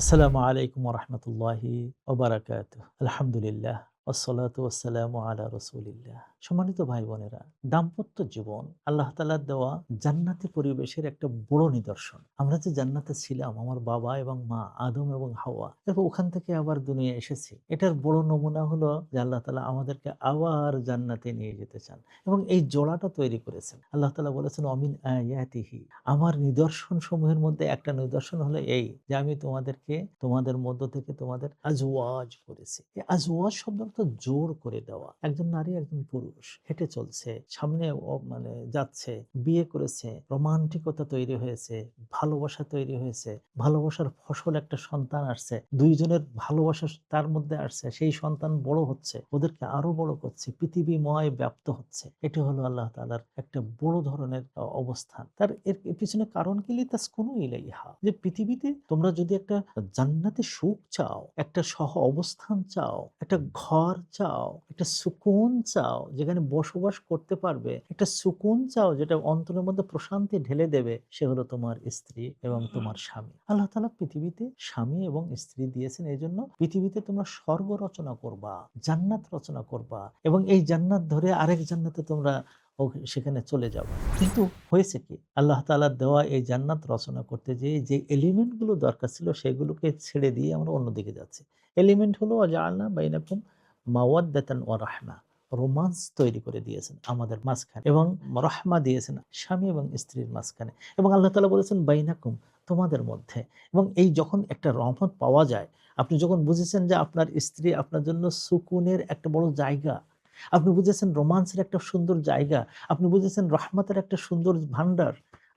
আসসালামু আলাইকুম ওরহমতুল্লাহি ওবারাকাতুহ। আলহামদুলিল্লাহ ওয়াসসালাতু ওয়াসসালামু আলা রাসূলিল্লাহ। সম্মানিত ভাই বোনেরা, দাম্পত্য জীবন আল্লাহ তাআলার দেওয়া জান্নাতি পরিবেশের একটা বড় নিদর্শন। আমরা যে জান্নাতে ছিলাম, আমার বাবা এবং মা আদম এবং হাওয়া, এরপর ওখান থেকে আবার দুনিয়ায় এসেছি। এটার বড় নমুনা হলো যে আল্লাহ তাআলা আমাদেরকে আবার জান্নাতে নিয়ে যেতে চান এবং এই জোড়াটা তৈরি করেছেন। আল্লাহ তাআলা বলেছেন, অমিন আয়াতিহি, আমার নিদর্শন সমূহের মধ্যে একটা নিদর্শন হলো এই যে আমি তোমাদের মধ্য থেকে তোমাদের আজওয়াজ করেছি। এই আজওয়াজ শব্দ অর্থ জোর করে দেওয়া। একজন নারী একজন পুরুষ হেঁটে চলছে, সামনে মানে যাচ্ছে, বিয়ে করেছে, রোমান্টিকতা তৈরি হয়েছে, ভালোবাসা তৈরি হয়েছে, ভালোবাসার ফসল একটা সন্তান আসছে, দুইজনের ভালোবাসা তার মধ্যে আসছে, সেই সন্তান বড় হচ্ছে, ওদেরকে আরো বড় করছে, পৃথিবীময় ব্যাপ্ত হচ্ছে। এটা হলো আল্লাহ তাআলার একটা বড় ধরনের অবস্থান। তার এর পিছনে কারণ কি? লিতাসকুনু ইলাইহা, যে পৃথিবীতে তোমরা যদি একটা জান্নাতে সুখ চাও, একটা সহ অবস্থান চাও, একটা ঘর চাও, একটা সুকুন চাও, যেখানে বসবাস করতে পারবে, একটা সুকুন চাও যেটা অন্তরের মধ্যে প্রশান্তি ঢেলে দেবে, সে হলো তোমার স্ত্রী এবং তোমার স্বামী। আল্লাহ তাআলা পৃথিবীতে স্বামী এবং স্ত্রী দিয়েছেন এই জন্য পৃথিবীতে তোমরা স্বর্গ রচনা করবা, জান্নাত রচনা করবা এবং এই জান্নাত ধরে আরেক জান্নাতে তোমরা সেখানে চলে যাবে। কিন্তু হয়েছে কি, আল্লাহ তাআলার দেওয়া এই জান্নাত রচনা করতে যেয়ে যে এলিমেন্ট গুলো দরকার ছিল সেগুলোকে ছেড়ে দিয়ে আমরা অন্যদিকে যাচ্ছি। এলিমেন্ট হলো ওয়াজআলনা বাইনাকুম মাওয়াদ্দাতান ওয়া রাহমা, রোমান্স তৈরি করে দিয়েছেন আমাদের মাঝখানে এবং রাহমা দিয়েছেন স্বামী এবং স্ত্রীর মাঝখানে। এবং আল্লাহ তাআলা বলেছেন বাইনাকুম, তোমাদের মধ্যে। এবং এই যখন একটা রহমত পাওয়া যায়, আপনি যখন বুঝেছেন যে আপনার স্ত্রী আপনার জন্য সুকুনের একটা বড় জায়গা, আপনি বুঝেছেন রোমান্সের একটা সুন্দর জায়গা, আপনি বুঝেছেন রহমতের একটা সুন্দর ভান্ডার,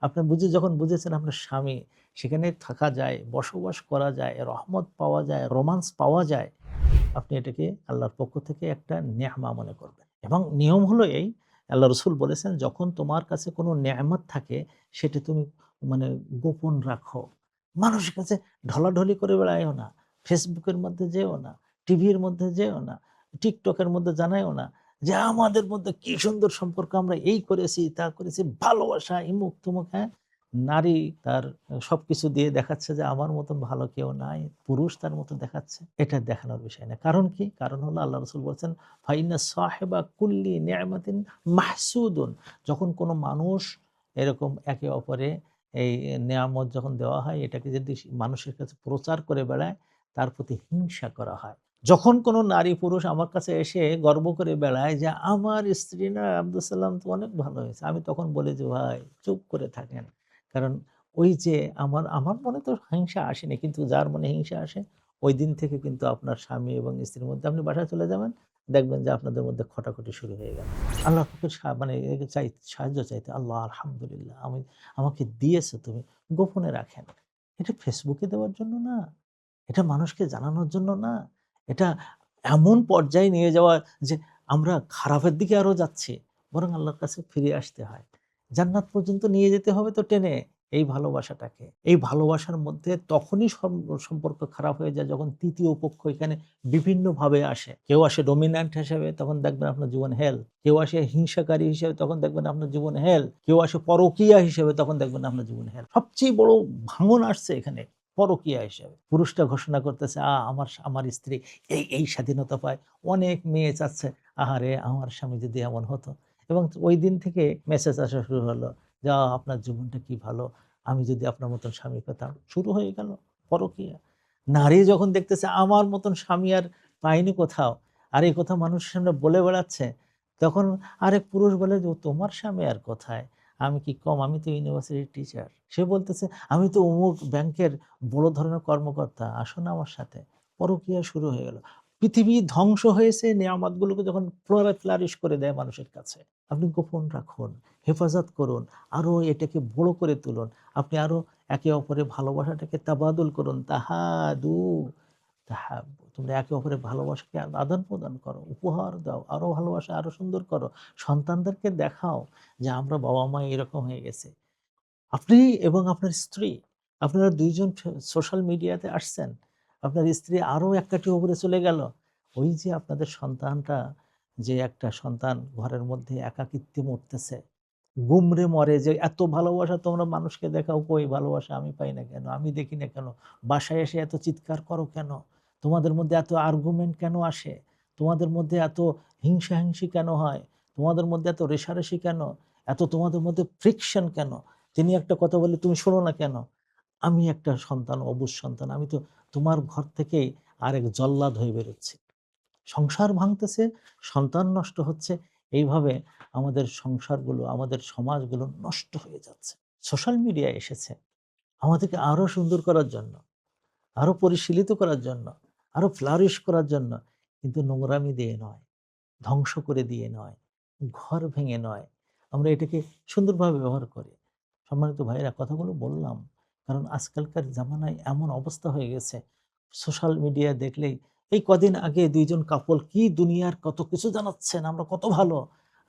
আপনি যখন বুঝেছেন আপনার স্বামী, সেখানে থাকা যায়, বসবাস করা যায়, রহমত পাওয়া যায়, রোমান্স পাওয়া যায়, আপনি এটাকে আল্লাহর পক্ষ থেকে একটা নেয়ামা মনে করবেন। এবং নিয়ম হলো এই, আল্লাহ রসুল বলেছেন, যখন তোমার কাছে কোনো নেয়ামত থাকে সেটা তুমি মানে গোপন রাখো, মানুষের কাছে ঢলাঢলি করে বেড়ায়ও না, ফেসবুকের মধ্যে যেও না, টিভির মধ্যে যেও না, টিকটকের মধ্যে জানায়ও না যে আমাদের মধ্যে কি সুন্দর সম্পর্ক, আমরা এই করেছি তা করেছি, ভালোবাসা ইমুক তুমুক। হ্যাঁ, নারী তার সবকিছু দিয়ে দেখাচ্ছে যে আমার মতন ভালো কেউ নাই, পুরুষ তার মতো দেখাচ্ছে। এটা দেখানোর বিষয় না। কারণ কি? কারণ হলো আল্লাহ রাসূল বলছেন, ফাইন্না সাহিবা কুল্লি নি'মাতিন মাহসুদুন, যখন কোনো মানুষ এরকম একে অপরে এই নেয়ামত যখন দেওয়া হয়, এটাকে যদি মানুষের কাছে প্রচার করে বেড়ায়, তার প্রতি হিংসা করা হয়। যখন কোনো নারী পুরুষ আমার কাছে এসে গর্ব করে বেড়ায় যে আমার স্ত্রী না আব্দুল সালাম তো অনেক ভালো হয়েছে, আমি তখন বলি যে ভাই চুপ করে থাকেন। কারণ ওই যে আমার আমার মনে তো হিংসা আসেনি, কিন্তু যার মনে হিংসা আসে, ওই দিন থেকে কিন্তু আপনার স্বামী এবং স্ত্রীর মধ্যে, আপনি বাসায় চলে যাবেন, দেখবেন যে আপনাদের মধ্যে খটাখটি শুরু হয়ে গেল। আল্লাহর পক্ষে মানে একে সাহায্য চাইতে, আল্লাহ আলহামদুলিল্লাহ আমাকে দিয়েছো তুমি, গোপনে রাখেন। এটা ফেসবুকে দেওয়ার জন্য না, এটা মানুষকে জানানোর জন্য না, এটা এমন পর্যায়ে নিয়ে যাওয়া যে আমরা খারাপের দিকে আরো যাচ্ছি, বরং আল্লাহর কাছে ফিরে আসতে হয়। জান্নাত পর্যন্ত নিয়ে যেতে হবে তো টেনে এই ভালোবাসাটাকে। এই ভালোবাসার মধ্যে তখনই সম্পর্ক খারাপ হয়ে যায় যখন তৃতীয় পক্ষ এখানে বিভিন্নভাবে আসে। কেউ আসে ডমিন্যান্ট হিসেবে, তখন দেখবেন আপনার জীবন হেল। কেউ আসে হিংসাকারী হিসেবে, তখন দেখবেন আপনার জীবন হেল। কেউ আসে পরকীয়া হিসেবে, তখন দেখবেন আপনার জীবন হেল। সবচেয়ে বড় ভাঙন আসছে এখানে পরকীয়া হিসেবে। পুরুষটা ঘোষণা করতেছে, আমার স্ত্রী এই স্বাধীনতা পায়। অনেক মেয়ে চাচ্ছে, আহারে আমার স্বামী যদি এমন হতো। এবং ওই দিন থেকে মেসেজ আসা শুরু হলো যে, আপনার জীবনটা কি ভালো, আমি যদি আপনার মতন স্বামী পেতাম। শুরু হয়ে গেল পরকীয়া। নারী যখন দেখতেছে আমার মতন স্বামী আর পাইনি কোথাও, আর এই কথা মানুষের সামনে বলে বেড়াচ্ছে, তখন আরেক পুরুষ বলে যে, তোমার স্বামী আর কোথায়, আমি কি কম, আমি তো ইউনিভার্সিটির টিচার। সে বলতেছে, আমি তো অমুক ব্যাংকের বড় ধরনের কর্মকর্তা, আসো না আমার সাথে। পরকীয়া শুরু হয়ে গেল। পৃথিবী ধ্বংস হয়েছে নেয়ামতগুলোকে যখন ফ্লারিশ করে দেয় মানুষের কাছে। আপনি গোপন রাখুন, হেফাজত করুন, আরো এটাকে বড় করে তুলুন। আপনি আরো একে অপরের ভালোবাসাটাকে তাবাদুল করুন। তাহাদু তাহাব্বু, তোমরা একে অপরের ভালোবাসাকে আদান-প্রদান করো, উপহার দাও, আরো ভালোবাসা আরো সুন্দর করো। সন্তানদেরকে দেখাও যে আমরা বাবা-মা এরকম হয়ে গেছে। আপনি এবং আপনার স্ত্রী, আপনারা ২ জন সোশ্যাল মিডিয়াতে আসছেন। আপনার স্ত্রী আরো এক কাঠি উপরে চলে গেল। ওই যে আপনাদের সন্তানটা, যে একটা সন্তান ঘরের মধ্যে একাকিত্বে মরতেছে, গুমরে মরে যে এত ভালোবাসা তোমরা মানুষকে দেখাও, কই ভালোবাসা আমি পাই না কেন, আমি দেখি না কেন, বাসায় এসে এত চিৎকার করো কেন, তোমাদের মধ্যে এত আর্গুমেন্ট কেন আসে, তোমাদের মধ্যে এত হিংসাহিংসি কেন হয়, তোমাদের মধ্যে এত রেষারেষি কেন, এত তোমাদের মধ্যে ফ্রিকশন কেন, তিনি একটা কথা বলে তুমি শোনো না কেন, আমি একটা সন্তান, অবুঝ সন্তান, আমি তো তোমার ঘর থেকেই আরেক জল্লাদ হয়ে বেরোচ্ছি। সংসার ভাঙতেছে, সন্তান নষ্ট হচ্ছে, এইভাবে আমাদের সংসারগুলো, আমাদের সমাজগুলো নষ্ট হয়ে যাচ্ছে। সোশ্যাল মিডিয়া এসেছে আমাদেরকে আরো সুন্দর করার জন্য, আরো পরিশীলিত করার জন্য, আরো ফ্লারিশ করার জন্য, কিন্তু নোংরামি দিয়ে নয়, ধ্বংস করে দিয়ে নয়, ঘর ভেঙে নয়। আমরা এটাকে সুন্দরভাবে ব্যবহার করি। সম্মানিত ভাইয়েরা, কথাগুলো বললাম কারণ আজকালকার জামানায় এমন অবস্থা হয়ে গেছে, সোশ্যাল মিডিয়া দেখলেই এই কদিন আগে ২ জন কাপল কি দুনিয়ার কত কিছু জানাচ্ছেন, আমরা কত ভালো।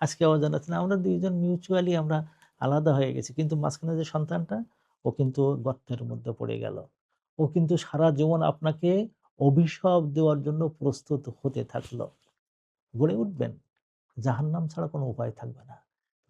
আজকে আবার জানাচ্ছেন আমরা ২ জন মিউচুয়ালি আমরা আলাদা হয়ে গেছি। কিন্তু মাঝখানে যে সন্তানটা, ও কিন্তু গর্তের মধ্যে পড়ে গেল। ও কিন্তু সারা জীবন আপনাকে অভিশাপ দেওয়ার জন্য প্রস্তুত হতে থাকলো। গড়ে উঠবেন, জাহান্নাম ছাড়া কোনো উপায় থাকবে না।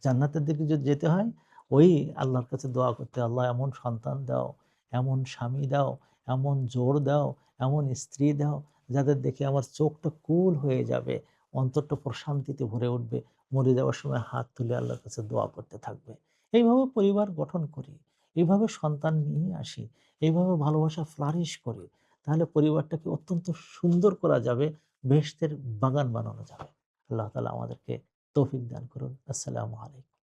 জান্নাতের দিকে যদি যেতে হয়, ওই আল্লাহর কাছে দোয়া করতে, আল্লাহ এমন সন্তান দাও, এমন স্বামী দাও, এমন জোর দাও, এমন স্ত্রী দাও, যাদের দেখে আমার চোখটা কুল হয়ে যাবে, অন্তরটা প্রশান্তিতে ভরে উঠবে। মরে যাওয়ার সময় হাত তুলে আল্লাহর কাছে দোয়া করতে থাকবে। এইভাবে পরিবার গঠন করি, এইভাবে সন্তান নিয়ে আসি, এইভাবে ভালোবাসা ফ্লারিশ করি। তাহলে পরিবারটাকে অত্যন্ত সুন্দর করা যাবে, বেহেশতের বাগান বানানো যাবে। আল্লাহ তাআলা আমাদেরকে তৌফিক দান করুন। আসসালামু আলাইকুম।